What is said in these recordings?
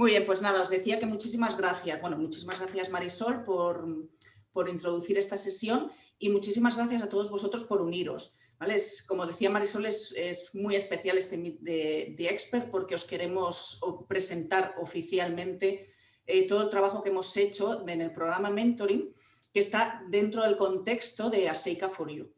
Muy bien, pues nada, os decía que muchísimas gracias. Bueno, muchísimas gracias Marisol por introducir esta sesión y muchísimas gracias a todos vosotros por uniros. ¿Vale? Como decía Marisol, es muy especial este Meet de Expert porque os queremos presentar oficialmente todo el trabajo que hemos hecho en el programa Mentoring, que está dentro del contexto de ASEICA for You.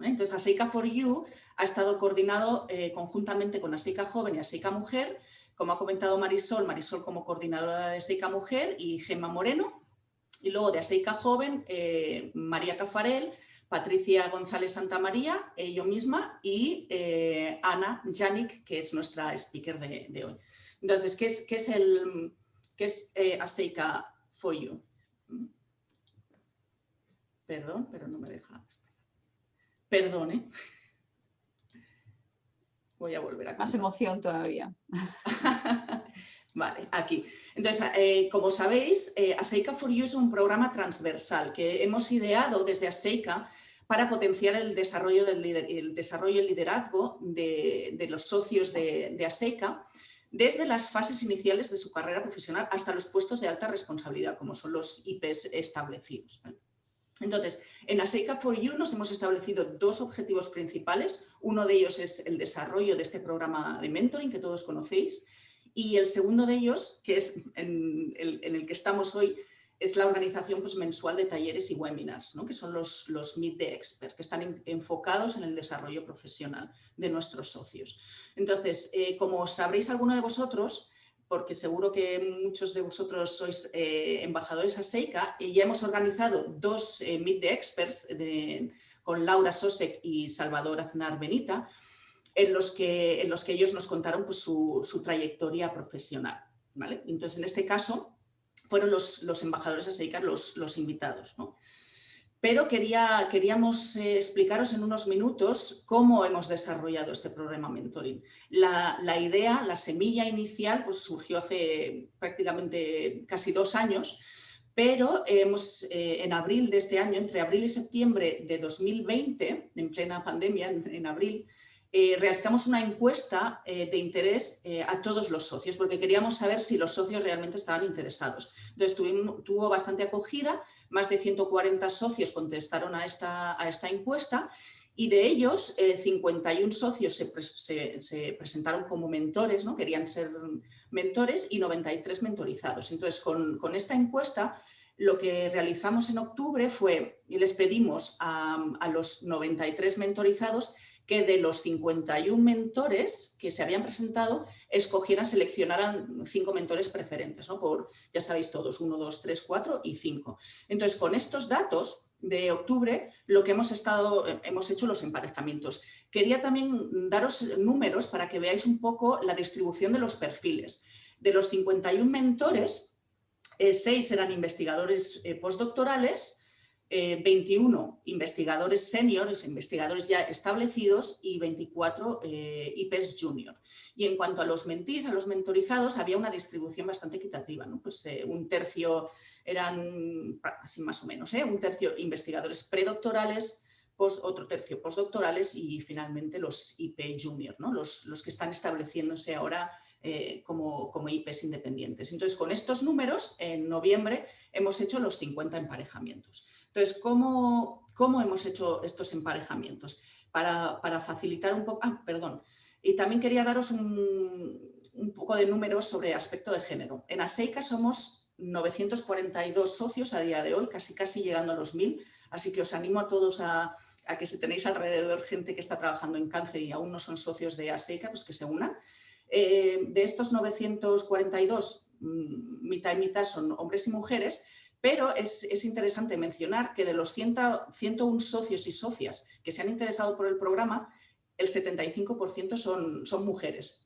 Entonces, ASEICA for You ha estado coordinado conjuntamente con ASEICA Joven y ASEICA Mujer, como ha comentado Marisol como coordinadora de ASEICA Mujer y Gema Moreno, y luego de ASEICA Joven, María Cafarel, Patricia González Santamaría, yo misma y Ana Janic, que es nuestra speaker de hoy. Entonces, ¿qué es ASEICA for You? Perdón, pero no me deja. Perdón, ¿eh? Voy a volver a contar. Más emoción todavía. Vale, aquí. Entonces, como sabéis, ASEICA for You es un programa transversal que hemos ideado desde ASEICA para potenciar el desarrollo y el liderazgo de los socios de ASEICA desde las fases iniciales de su carrera profesional hasta los puestos de alta responsabilidad, como son los IPs establecidos. Entonces, en ASEICA for You nos hemos establecido dos objetivos principales. Uno de ellos es el desarrollo de este programa de mentoring que todos conocéis. Y el segundo de ellos, que es en el que estamos hoy, es la organización mensual de talleres y webinars, ¿no? Que son los Meet the Expert, que están enfocados en el desarrollo profesional de nuestros socios. Entonces, como sabréis alguno de vosotros, porque seguro que muchos de vosotros sois embajadores ASEICA, y ya hemos organizado dos Meet the Experts con Laura Sosek y Salvador Aznar Benita, en los que ellos nos contaron su trayectoria profesional, ¿vale? Entonces, en este caso, fueron los embajadores ASEICA los invitados, ¿no? Pero queríamos explicaros en unos minutos cómo hemos desarrollado este programa Mentoring. La idea, la semilla inicial, surgió hace prácticamente casi 2 años, pero en abril de este año, entre abril y septiembre de 2020, en plena pandemia, en abril, realizamos una encuesta de interés a todos los socios, porque queríamos saber si los socios realmente estaban interesados. Entonces, tuvo bastante acogida, más de 140 socios contestaron a esta encuesta y de ellos 51 socios se presentaron como mentores, ¿no? Querían ser mentores y 93 mentorizados. Entonces, con esta encuesta, lo que realizamos en octubre fue, y les pedimos a los 93 mentorizados que de los 51 mentores que se habían presentado, seleccionaran 5 mentores preferentes, ¿no? Ya sabéis todos, 1, 2, 3, 4 y 5. Entonces, con estos datos de octubre, lo que hemos hecho los emparejamientos. Quería también daros números para que veáis un poco la distribución de los perfiles. De los 51 mentores, 6 eran investigadores postdoctorales, 21 investigadores seniors, investigadores ya establecidos y 24 IPs junior. Y en cuanto a los mentees, a los mentorizados, había una distribución bastante equitativa, ¿no? Un tercio eran, así más o menos, un tercio investigadores predoctorales, otro tercio postdoctorales y finalmente los IP junior, ¿no? Los que están estableciéndose ahora como IPs independientes. Entonces, con estos números, en noviembre hemos hecho los 50 emparejamientos. Entonces, ¿cómo hemos hecho estos emparejamientos? Para facilitar un poco... perdón. Y también quería daros un poco de números sobre aspecto de género. En ASEICA somos 942 socios a día de hoy, casi llegando a los 1000, así que os animo a todos a que si tenéis alrededor gente que está trabajando en cáncer y aún no son socios de ASEICA, pues que se unan. De estos 942, mitad y mitad son hombres y mujeres, pero es interesante mencionar que de los 101 socios y socias que se han interesado por el programa, el 75% son mujeres,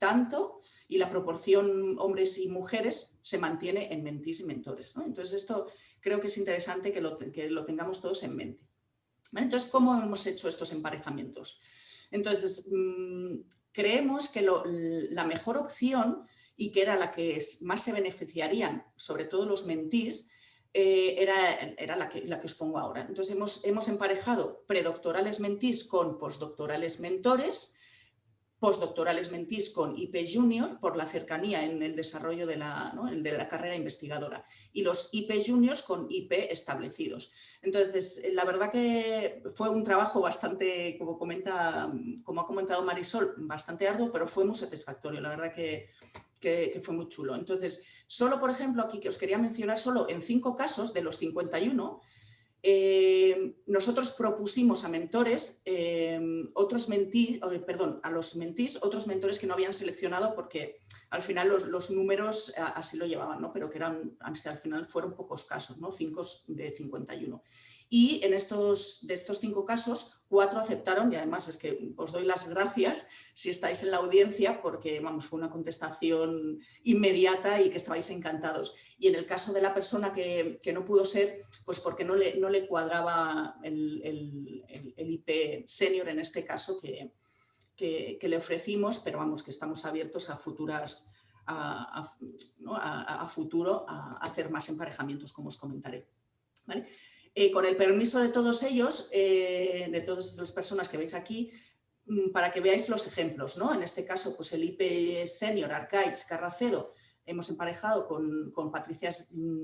y la proporción hombres y mujeres se mantiene en mentees y mentores, ¿no? Entonces, esto creo que es interesante que lo tengamos todos en mente. ¿Vale? Entonces, ¿cómo hemos hecho estos emparejamientos? Entonces, creemos que la mejor opción, y que era la que más se beneficiarían, sobre todo los mentees, era la que os pongo ahora. Entonces, hemos emparejado predoctorales mentees con postdoctorales mentores, postdoctorales mentees con IP Junior por la cercanía en el desarrollo de la carrera investigadora y los IP Juniors con IP establecidos. Entonces, la verdad que fue un trabajo bastante, como ha comentado Marisol, bastante arduo, pero fue muy satisfactorio, la verdad que fue muy chulo. Entonces, solo por ejemplo, aquí que os quería mencionar, solo en 5 casos de los 51, nosotros propusimos a mentores, a los mentees, otros mentores que no habían seleccionado porque al final los números así lo llevaban, ¿no? Pero que al final fueron pocos casos, ¿no? 5 de 51. Y de estos 5 casos, 4 aceptaron y además es que os doy las gracias si estáis en la audiencia porque vamos, fue una contestación inmediata y que estabais encantados. Y en el caso de la persona que no pudo ser, pues porque no le cuadraba el IP senior en este caso que le ofrecimos, pero vamos, que estamos abiertos a futuras a futuro a hacer más emparejamientos, como os comentaré. ¿Vale? Con el permiso de todos ellos, de todas las personas que veis aquí, para que veáis los ejemplos, ¿no? En este caso, pues el IP Senior Arcaiz Carracedo hemos emparejado con Patricia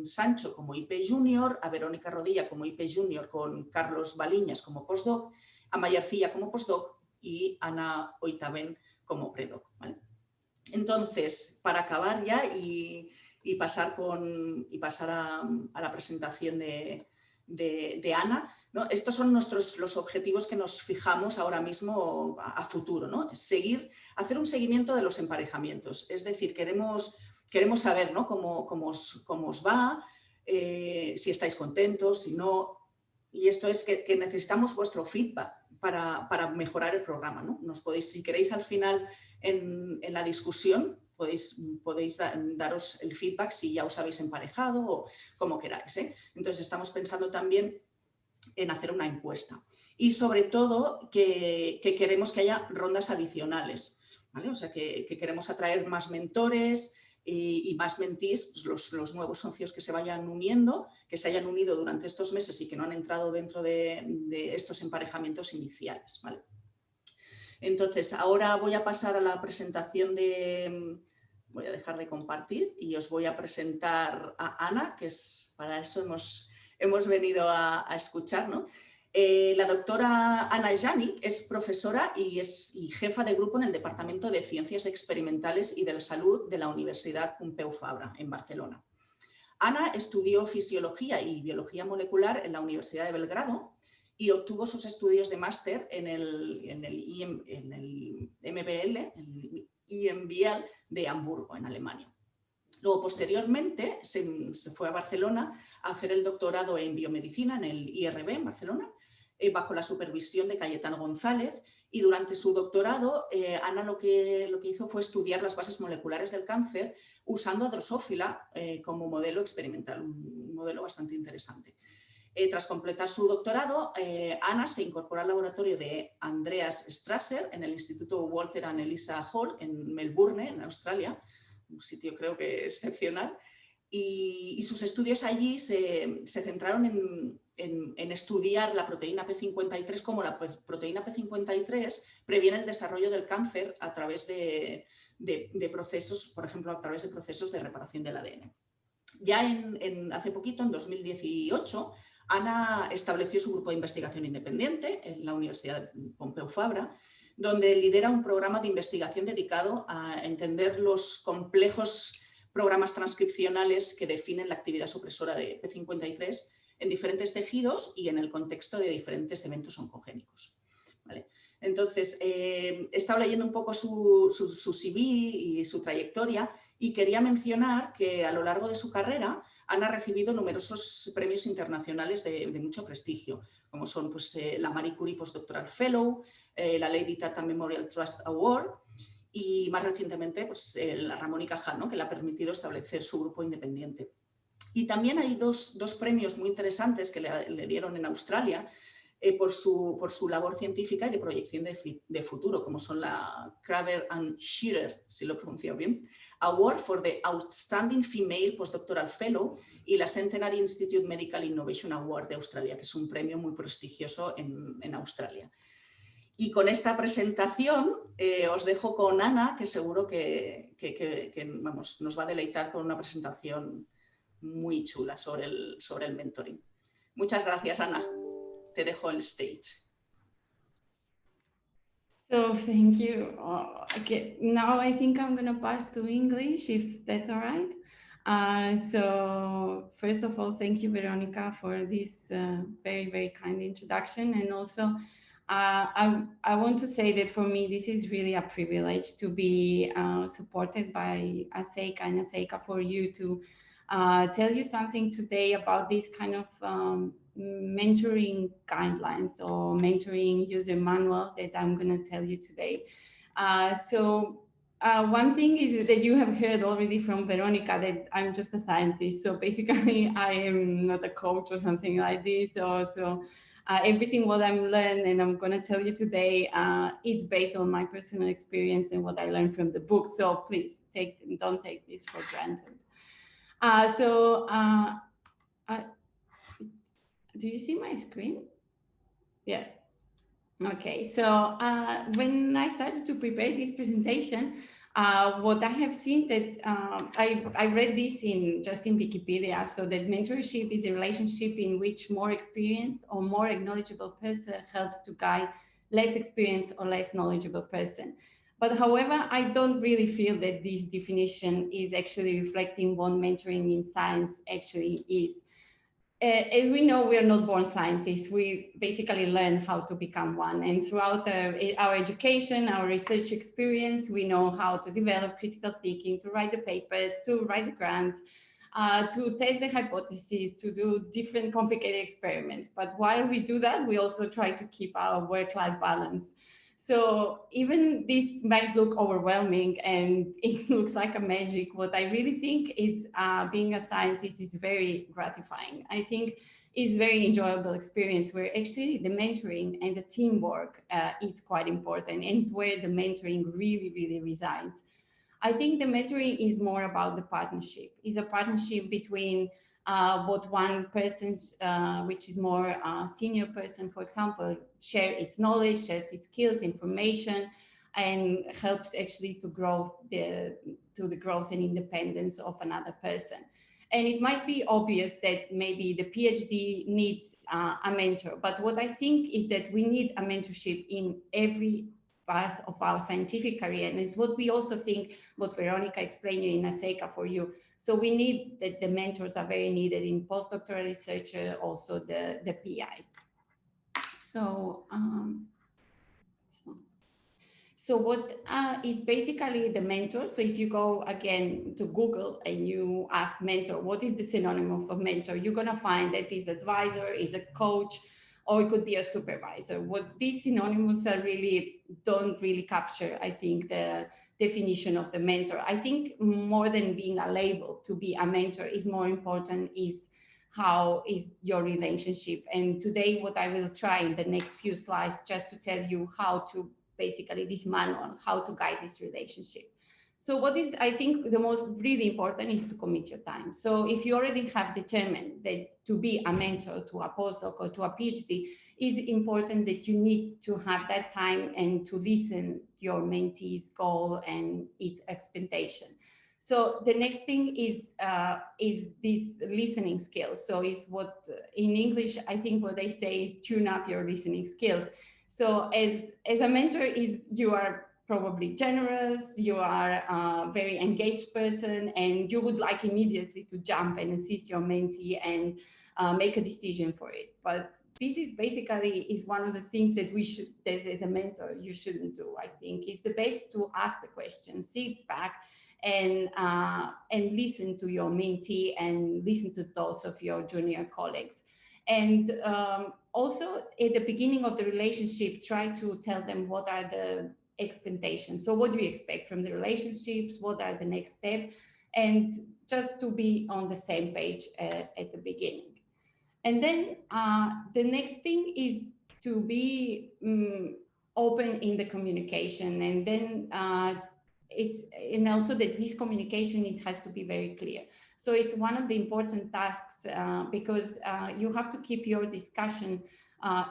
Sancho como IP Junior, a Verónica Rodilla como IP Junior con Carlos Baliñas como postdoc, a Mayarcilla como postdoc y Ana Oitaben como predoc, ¿vale? Entonces, para acabar ya y pasar a la presentación de Ana, ¿no? Estos son los objetivos que nos fijamos ahora mismo a futuro, ¿no? Hacer un seguimiento de los emparejamientos, es decir, queremos saber, ¿no? cómo os va, si estáis contentos, si no, y esto es que necesitamos vuestro feedback para mejorar el programa, ¿no? Si queréis al final en la discusión, podéis daros el feedback si ya os habéis emparejado o como queráis, ¿eh? Entonces estamos pensando también en hacer una encuesta y sobre todo que queremos que haya rondas adicionales, ¿vale? O sea que queremos atraer más mentores y más mentees, pues los nuevos socios que se vayan uniendo, que se hayan unido durante estos meses y que no han entrado dentro de estos emparejamientos iniciales, ¿vale? Entonces, ahora voy a pasar a la presentación voy a dejar de compartir y os voy a presentar a Ana, que para eso hemos venido a escuchar, ¿no? La doctora Ana Janic es profesora y jefa de grupo en el Departamento de Ciencias Experimentales y de la Salud de la Universidad Pompeu Fabra, en Barcelona. Ana estudió Fisiología y Biología Molecular en la Universidad de Belgrado y obtuvo sus estudios de máster en el IMBL de Hamburgo, en Alemania. Luego, posteriormente, se fue a Barcelona a hacer el doctorado en biomedicina en el IRB, en Barcelona, bajo la supervisión de Cayetano González, y durante su doctorado, Ana lo que hizo fue estudiar las bases moleculares del cáncer usando a Drosophila como modelo experimental, un modelo bastante interesante. Tras completar su doctorado, Ana se incorporó al laboratorio de Andreas Strasser en el Instituto Walter and Eliza Hall en Melbourne, en Australia, un sitio creo que excepcional, y sus estudios allí se centraron en estudiar la proteína P53, como la proteína P53 previene el desarrollo del cáncer a través de procesos, por ejemplo, a través de procesos de reparación del ADN. Ya hace poquito, en 2018, Ana estableció su grupo de investigación independiente en la Universidad Pompeu Fabra, donde lidera un programa de investigación dedicado a entender los complejos programas transcripcionales que definen la actividad supresora de P53 en diferentes tejidos y en el contexto de diferentes eventos oncogénicos. ¿Vale? Entonces, he estado leyendo un poco su CV y su trayectoria y quería mencionar que a lo largo de su carrera Ana ha recibido numerosos premios internacionales de mucho prestigio, como son pues, la Marie Curie Postdoctoral Fellow, la Lady Tata Memorial Trust Award y más recientemente pues, la Ramón y Cajal, ¿no? Que le ha permitido establecer su grupo independiente. Y también hay dos premios muy interesantes que le dieron en Australia por su labor científica y de proyección de futuro, como son la Craver and Shearer, si lo pronuncio bien, Award for the Outstanding Female Postdoctoral Fellow y la Centenary Institute Medical Innovation Award de Australia, que es un premio muy prestigioso en Australia. Y con esta presentación os dejo con Ana, que seguro que vamos, nos va a deleitar con una presentación muy chula sobre el mentoring. Muchas gracias, Ana. Te dejo el stage. So thank you. Okay, now I think I'm going to pass to English, if that's all right. So first of all, thank you, Veronica, for this very, very kind introduction. And also, I want to say that for me, this is really a privilege to be supported by ASEICA and ASEICA for you to tell you something today about this kind of mentoring guidelines or mentoring user manual that I'm going to tell you today. One thing is that you have heard already from Veronica that I'm just a scientist. So basically, I am not a coach or something like this. Everything what I'm learned and I'm going to tell you today, it's based on my personal experience and what I learned from the book. So please don't take this for granted. Do you see my screen? Yeah. Okay. So when I started to prepare this presentation, what I have seen that I read this in Wikipedia. So that mentorship is a relationship in which more experienced or more knowledgeable person helps to guide less experienced or less knowledgeable person. But however, I don't really feel that this definition is actually reflecting what mentoring in science actually is. As we know, we are not born scientists. We basically learn how to become one. And throughout our education, our research experience, we know how to develop critical thinking, to write the papers, to write the grants, to test the hypotheses, to do different complicated experiments. But while we do that, we also try to keep our work-life balance. So even this might look overwhelming and it looks like a magic, what I really think is being a scientist is very gratifying. I think it's very enjoyable experience where actually the mentoring and the teamwork is quite important, and it's where the mentoring really, really resides. I think the mentoring is more about the partnership. It's a partnership between what one person, which is more senior person, for example, share its knowledge, shares its skills, information, and helps actually to the growth and independence of another person. And it might be obvious that maybe the PhD needs a mentor, but what I think is that we need a mentorship in every part of our scientific career, and it's what we also think, what Veronica explained in ASEICA for you. So we need that the mentors are very needed in postdoctoral research, also the PIs. So what is basically the mentor? So if you go again to Google and you ask mentor, what is the synonym of a mentor? You're gonna find that is advisor, is a coach, or it could be a supervisor. What these synonyms are don't really capture, I think, the definition of the mentor. I think more than being a label, to be a mentor is more important is how is your relationship. And today what I will try in the next few slides just to tell you how to basically this manual, how to guide this relationship. So what is, I think, the most really important is to commit your time. So if you already have determined that to be a mentor to a postdoc or to a PhD, it's important that you need to have that time and to listen your mentee's goal and its expectation. So the next thing is this listening skills. So is what in English, I think what they say is tune up your listening skills. So as a mentor is you are probably generous, you are a very engaged person, and you would like immediately to jump and assist your mentee and make a decision for it. But this is basically is one of the things that that as a mentor, you shouldn't do. I think it's the best to ask the question, sit back and listen to your mentee and listen to those of your junior colleagues. And also at the beginning of the relationship, try to tell them what are the expectations. So what do you expect from the relationships? What are the next steps? And just to be on the same page at the beginning. And then the next thing is to be open in the communication. And then and also that this communication, it has to be very clear. So it's one of the important tasks because you have to keep your discussion.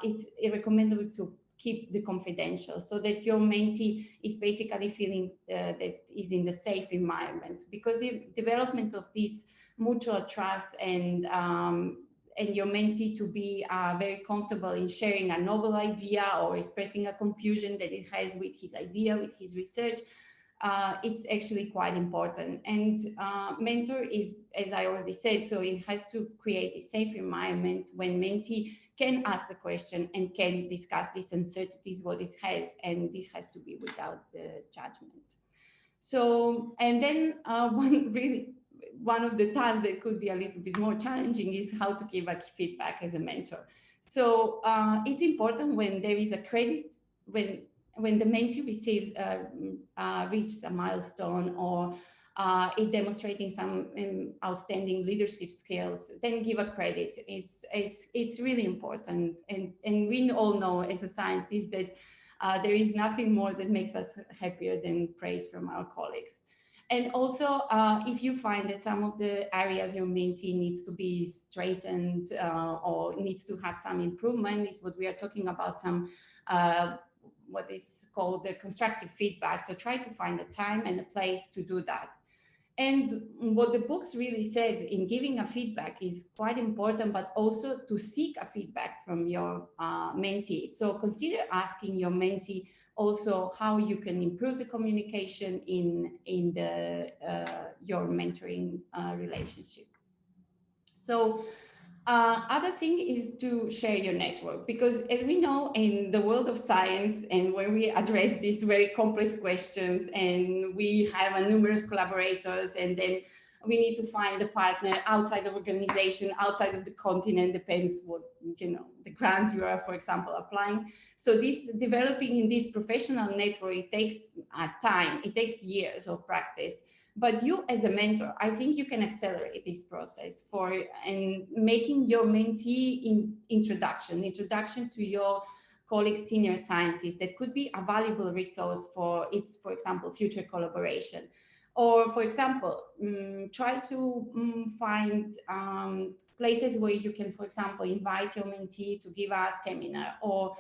It's recommendable to keep the confidential so that your mentee is basically feeling that is in the safe environment, because the development of this mutual trust and your mentee to be very comfortable in sharing a novel idea or expressing a confusion that it has with his idea, with his research, it's actually quite important. And mentor is, as I already said, so it has to create a safe environment when mentee can ask the question and can discuss these uncertainties, what it has, and this has to be without judgment. So, and then one of the tasks that could be a little bit more challenging is how to give a feedback as a mentor. So it's important when there is a credit, when the mentee receives reaches a milestone or is demonstrating some outstanding leadership skills, then give a credit. It's really important, and we all know as a scientist that there is nothing more that makes us happier than praise from our colleagues. And also, if you find that some of the areas your mentee needs to be straightened or needs to have some improvement, is what we are talking about, some what is called the constructive feedback. So try to find a time and a place to do that. And what the books really said in giving a feedback is quite important, but also to seek a feedback from your mentee. So consider asking your mentee also how you can improve the communication in your mentoring relationship. So other thing is to share your network, because as we know in the world of science, and when we address these very complex questions and we have numerous collaborators, and then we need to find a partner outside of organization, outside of the continent, depends what, the grants you are, for example, applying. So this developing in this professional network, it takes time, it takes years of practice. But you as a mentor, I think you can accelerate this process and making your mentee introduction to your colleagues, senior scientists, that could be a valuable resource for its, for example, future collaboration. Or, for example, try to find places where you can, for example, invite your mentee to give a seminar, or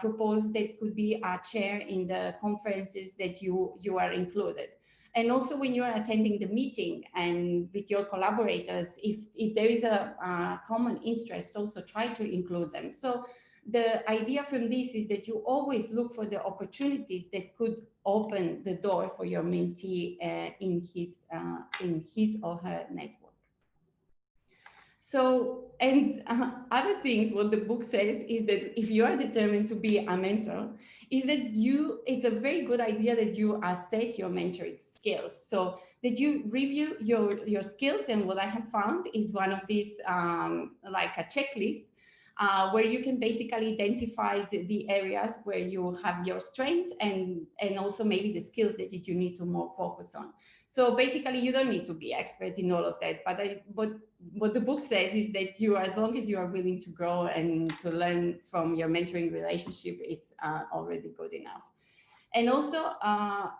propose that could be a chair in the conferences that you are included. And also when you are attending the meeting and with your collaborators, if there is a common interest, also try to include them. So the idea from this is that you always look for the opportunities that could open the door for your mentee in his or her network. So, and other things, what the book says is that if you are determined to be a mentor, is that it's a very good idea that you assess your mentoring skills. So that you review your skills. And what I have found is one of these, like a checklist, where you can basically identify the areas where you have your strength and also maybe the skills that you need to more focus on. So basically, you don't need to be expert in all of that. But what the book says is that as long as you are willing to grow and to learn from your mentoring relationship, it's already good enough. And also,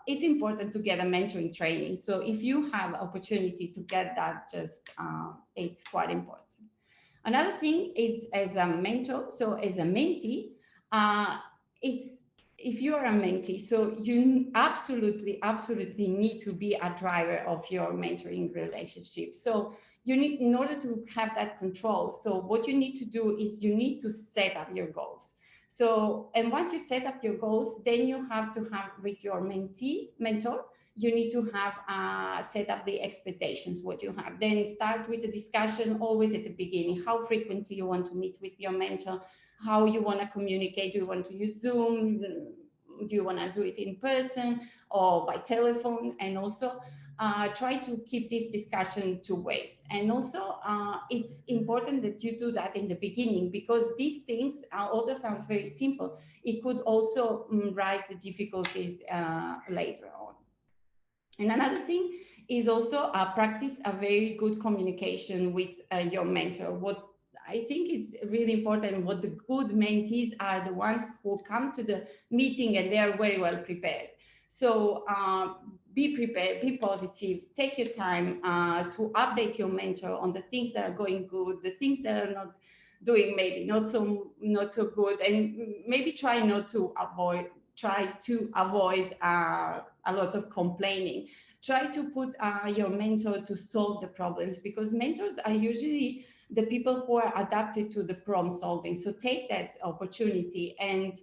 it's important to get a mentoring training. So if you have opportunity to get that, it's quite important. Another thing is, as a mentor, so as a mentee, if you are a mentee, so you absolutely need to be a driver of your mentoring relationship. So you need, in order to have that control, so what you need to do is you need to set up your goals. So, and once you set up your goals, then you have to have with your mentor, you need to have set up the expectations, what you have. Then start with the discussion always at the beginning. How frequently you want to meet with your mentor, how you want to communicate. Do you want to use Zoom? Do you want to do it in person or by telephone? And also try to keep this discussion two ways. And also it's important that you do that in the beginning, because these things, although sounds very simple, it could also rise the difficulties later on. And another thing is also practice a very good communication with your mentor. What I think is really important, what the good mentees are the ones who come to the meeting and they are very well prepared. So be prepared, be positive, take your time to update your mentor on the things that are going good, the things that are not doing maybe not so good, and maybe try to avoid a lot of complaining. Try to put your mentor to solve the problems, because mentors are usually the people who are adapted to the problem solving. So take that opportunity. And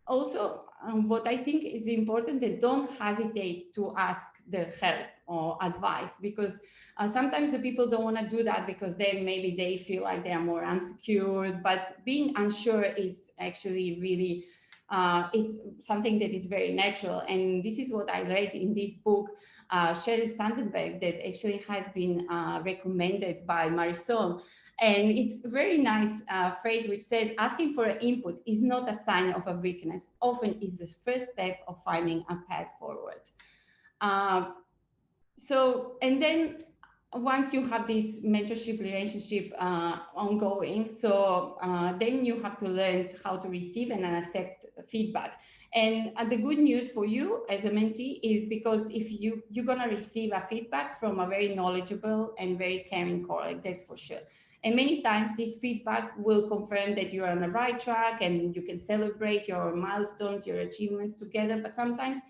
also what I think is important, that don't hesitate to ask the help or advice, because sometimes the people don't want to do that because then maybe they feel like they are more unsecured. But being unsure is actually really it's something that is very natural. And this is what I read in this book, Sheryl Sandberg, that actually has been recommended by Marisol. And it's a very nice phrase which says, asking for input is not a sign of a weakness, often is the first step of finding a path forward. And then once you have this mentorship relationship ongoing, then you have to learn how to receive and accept feedback. And the good news for you as a mentee is, because if you're gonna receive a feedback from a very knowledgeable and very caring colleague, that's for sure. And many times this feedback will confirm that you're on the right track and you can celebrate your milestones, your achievements together, but sometimes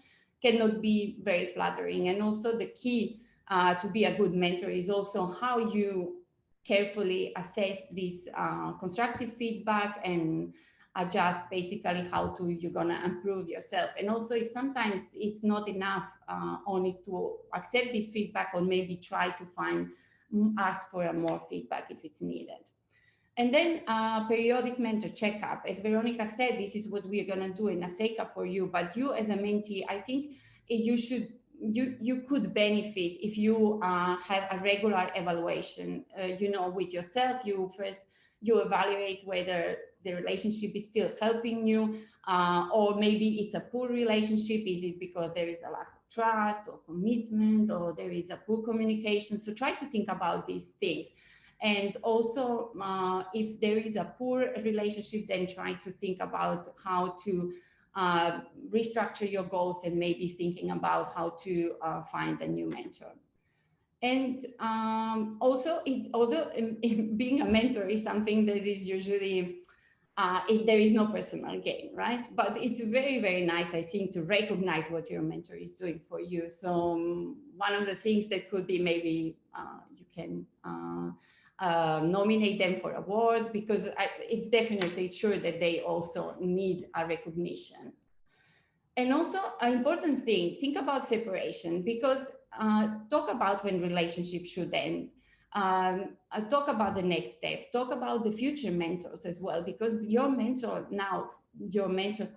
cannot be very flattering. And also the key to be a good mentor is also how you carefully assess this constructive feedback and adjust basically how you're gonna improve yourself. And also, if sometimes it's not enough only to accept this feedback, or maybe try to ask for more feedback if it's needed. And then periodic mentor checkup. As Veronica said, this is what we're gonna do in ASEICA for you, but you as a mentee, I think you could benefit if you have a regular evaluation, with yourself. You evaluate whether the relationship is still helping you, or maybe it's a poor relationship. Is it because there is a lack of trust or commitment, or there is a poor communication? So try to think about these things. And also, if there is a poor relationship, then try to think about how to restructure your goals, and maybe thinking about how to find a new mentor. And also, although being a mentor is something that is usually, there is no personal gain, right? But it's very, very nice, I think, to recognize what your mentor is doing for you. So one of the things that could be, maybe you can nominate them for award, because it's definitely sure that they also need a recognition. And also an important thing, think about separation, because talk about when relationships should end. Talk about the next step, talk about the future mentors as well, because your mentor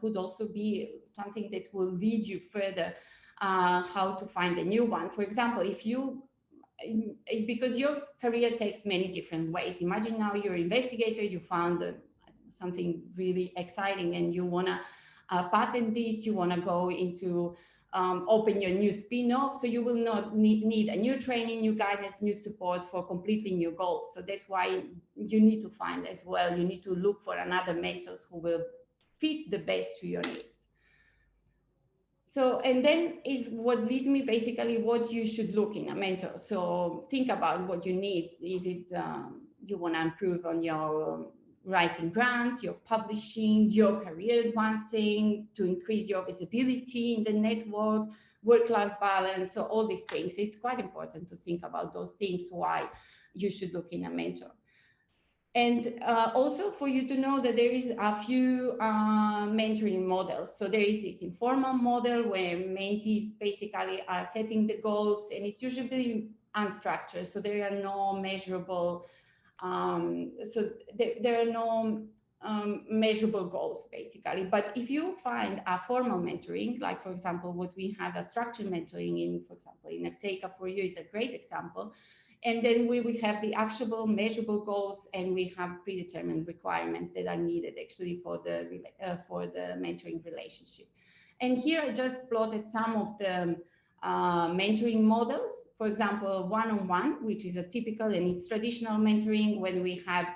could also be something that will lead you further, how to find a new one. For example, because your career takes many different ways. Imagine now you're an investigator, you found something really exciting and you want to patent this, you want to go into open your new spin-off. So you will not need a new training, new guidance, new support for completely new goals. So that's why you need to find as well, you need to look for another mentors who will fit the best to your needs. So, and then is what leads me basically what you should look in a mentor. So think about what you need. Is it you want to improve on your writing grants, your publishing, your career advancing, to increase your visibility in the network, work-life balance, so all these things. It's quite important to think about those things, why you should look in a mentor. And also for you to know that there is a few mentoring models. So there is this informal model where mentees basically are setting the goals, and it's usually unstructured. So there are no measurable, there are no measurable goals basically. But if you find a formal mentoring, like for example, what we have a structured mentoring in, for example, in ASEICA for you is a great example. And then we have the actionable, measurable goals, and we have predetermined requirements that are needed actually for the mentoring relationship. And here I just plotted some of the mentoring models. For example, one-on-one, which is a typical and it's traditional mentoring, when we have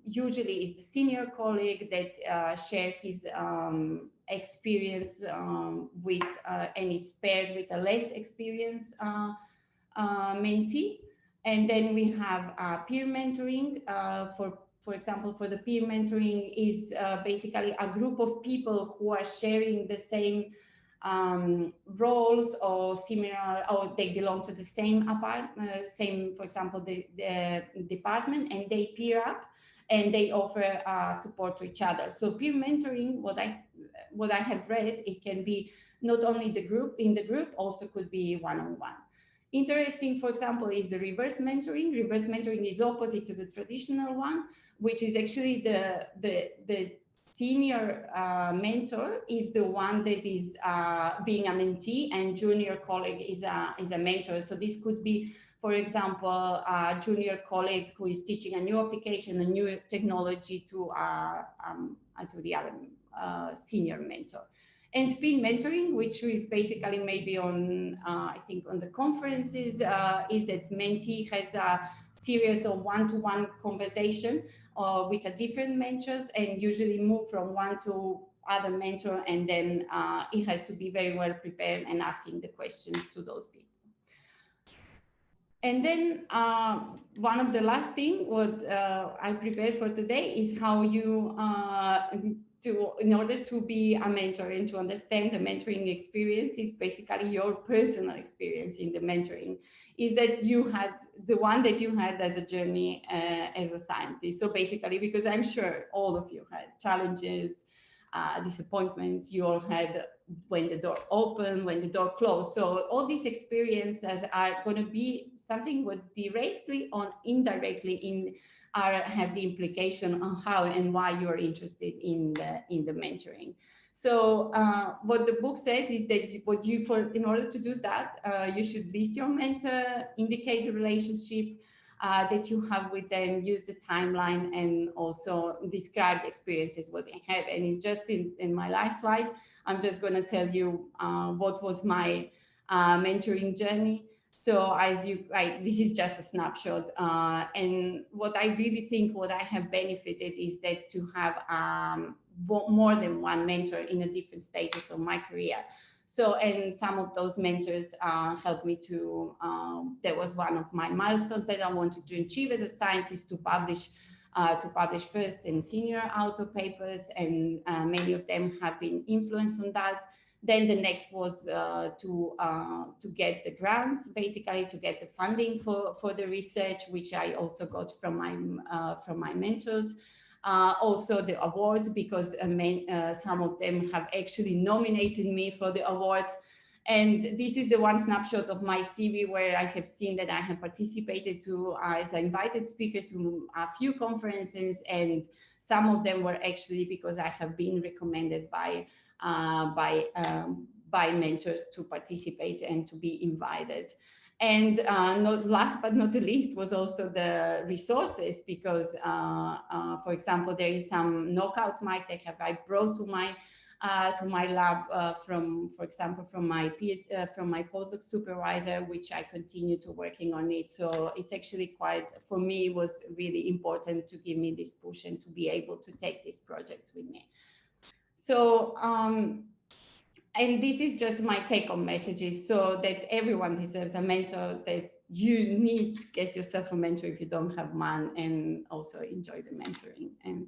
usually is the senior colleague that share his experience with, and it's paired with a less experienced mentee. And then we have peer mentoring. For example, for the peer mentoring is basically a group of people who are sharing the same roles or similar, or they belong to the same for example, the department, and they peer up and they offer support to each other. So peer mentoring, what I have read, it can be not only in the group, also could be one-on-one. Interesting, for example, is the reverse mentoring. Reverse mentoring is opposite to the traditional one, which is actually the senior mentor is the one that is being a mentee, and junior colleague is a mentor. So this could be, for example, a junior colleague who is teaching a new application, a new technology to the other senior mentor. And speed mentoring, which is basically maybe on, I think on the conferences, is that mentee has a series of one-to-one conversation with a different mentors, and usually move from one to other mentor, and then it has to be very well prepared and asking the questions to those people. And then one of the last thing what I prepared for today is how you in order to be a mentor and to understand the mentoring experience is basically your personal experience in the mentoring, is that you had the one that you had as a journey as a scientist. So basically, because I'm sure all of you had challenges, disappointments, you all had when the door opened, when the door closed. So all these experiences are going to be something what directly or indirectly have the implication on how and why you are interested in the mentoring. So what the book says is that in order to do that, you should list your mentor, indicate the relationship that you have with them, use the timeline, and also describe the experiences what they have. And it's just in my last slide, I'm just going to tell you what was my mentoring journey. So this is just a snapshot. And what I really think what I have benefited is that to have more than one mentor in a different stages of my career. So, and some of those mentors helped me to, there was one of my milestones that I wanted to achieve as a scientist, to publish first and senior author papers, and many of them have been influenced on that. Then the next was to get the grants, basically to get the funding for the research, which I also got from my mentors. Also the awards, because some of them have actually nominated me for the awards. And this is the one snapshot of my CV where I have seen that I have participated as an invited speaker to a few conferences, and some of them were actually because I have been recommended by mentors to participate and to be invited. And last but not the least was also the resources, because, for example, there is some knockout mice that I brought to my lab for example, from my postdoc supervisor, which I continue to working on it. So it's actually for me, it was really important to give me this push and to be able to take these projects with me. So, and this is just my take-home messages, so that everyone deserves a mentor, that you need to get yourself a mentor if you don't have one, and also enjoy the mentoring. And